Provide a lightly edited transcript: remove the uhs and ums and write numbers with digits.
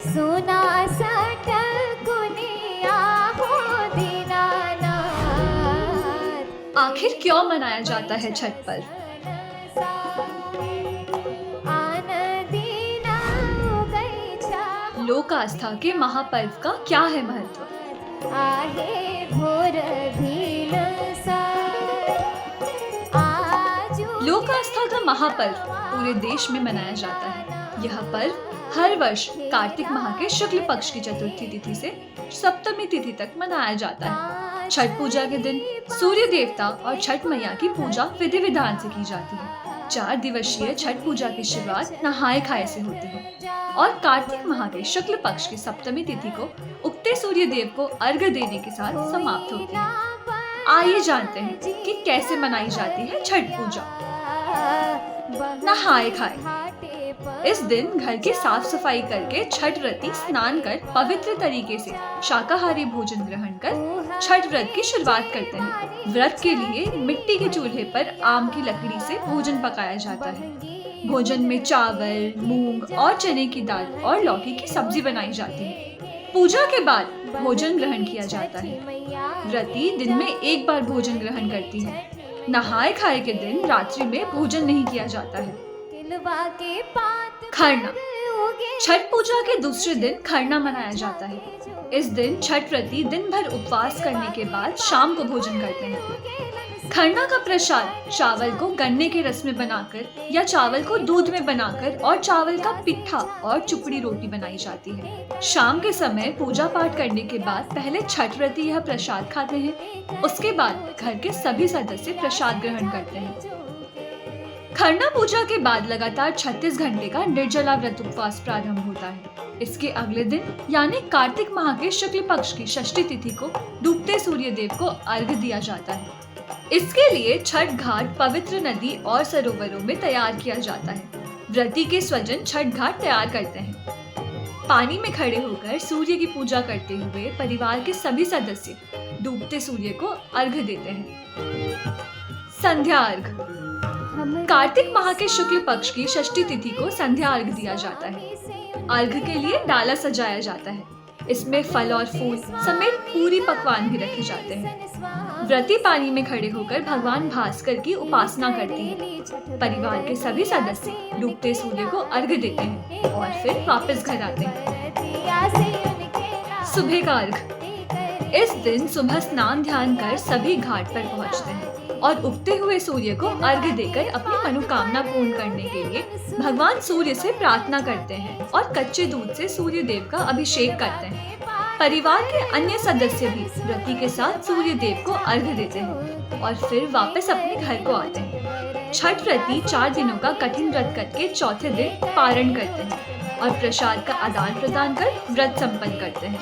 सुना सटकुनिया हो दीनानाथ। आखिर क्यों मनाया जाता है छठ पर्व? लोक आस्था के महापर्व का क्या है महत्व? आहे भोर लोक आस्था का महापर्व पूरे देश में मनाया जाता है। यह पर्व हर वर्ष कार्तिक माह के शुक्ल पक्ष की चतुर्थी तिथि से सप्तमी तिथि तक मनाया जाता है। छठ पूजा के दिन सूर्य देवता और छठ मैया की पूजा विधि विधान से की जाती है। 4 दिवसीय छठ पूजा की शुरुआत नहाय खाए से होती है और कार्तिक माह के शुक्ल पक्ष की सप्तमी तिथि को उगते सूर्य देव को अर्घ्य देने के साथ समाप्त होती है। आइए जानते हैं कि कैसे मनाई जाती है छठ पूजा। नहाय खाए। इस दिन घर की साफ सफाई करके छठ व्रती स्नान कर पवित्र तरीके से शाकाहारी भोजन ग्रहण कर छठ व्रत की शुरुआत करते हैं। व्रत के लिए मिट्टी के चूल्हे पर आम की लकड़ी से भोजन पकाया जाता है। भोजन में चावल, मूंग और चने की दाल और लौकी की सब्जी बनाई जाती है। पूजा के बाद भोजन ग्रहण किया जाता है। व्रती दिन में एक बार भोजन ग्रहण करती है। नहाय खाए के दिन रात्रि में भोजन नहीं किया जाता है। खरना। छठ पूजा के दूसरे दिन खरना मनाया जाता है। इस दिन छठ व्रती दिन भर उपवास करने के बाद शाम को भोजन करते हैं। खरना का प्रसाद चावल को गन्ने के रस में बनाकर या चावल को दूध में बनाकर और चावल का पिट्ठा और चुपड़ी रोटी बनाई जाती है। शाम के समय पूजा पाठ करने के बाद पहले छठ व्रती यह प्रसाद खाते हैं। उसके बाद घर के सभी सदस्य प्रसाद ग्रहण करते हैं। खरना पूजा के बाद लगातार 36 घंटे का निर्जला व्रत उपवास प्रारंभ होता है। इसके अगले दिन यानी कार्तिक माह के शुक्ल पक्ष की षष्ठी तिथि को डूबते सूर्य देव को अर्घ्य दिया जाता है। इसके लिए छठ घाट पवित्र नदी और सरोवरों में तैयार किया जाता है। व्रती के स्वजन छठ घाट तैयार करते हैं। पानी में खड़े होकर सूर्य की पूजा करते हुए परिवार के सभी सदस्य डूबते सूर्य को अर्घ्य देते हैं। संध्या अर्घ्य। कार्तिक माह के शुक्ल पक्ष की षष्ठी तिथि को संध्या अर्घ्य दिया जाता है। अर्घ्य के लिए डाला सजाया जाता है। इसमें फल और फूल समेत पूरी पकवान भी रखे जाते हैं। व्रती पानी में खड़े होकर भगवान भास्कर की उपासना करती है। परिवार के सभी सदस्य डूबते सूर्य को अर्घ्य देते हैं और फिर वापस घर आते हैं। सुबह का अर्घ्य। इस दिन सुबह स्नान ध्यान कर सभी घाट पर पहुंचते हैं और उगते हुए सूर्य को अर्घ्य देकर अपनी मनोकामना पूर्ण करने के लिए भगवान सूर्य से प्रार्थना करते हैं और कच्चे दूध से सूर्य देव का अभिषेक करते हैं। परिवार के अन्य सदस्य भी व्रती के साथ सूर्य देव को अर्घ्य देते हैं और फिर वापस अपने घर को आते हैं। छठ व्रती 4 दिनों का कठिन व्रत करके चौथे दिन पारण करते हैं और प्रसाद का आदान प्रदान कर व्रत संपन्न करते हैं।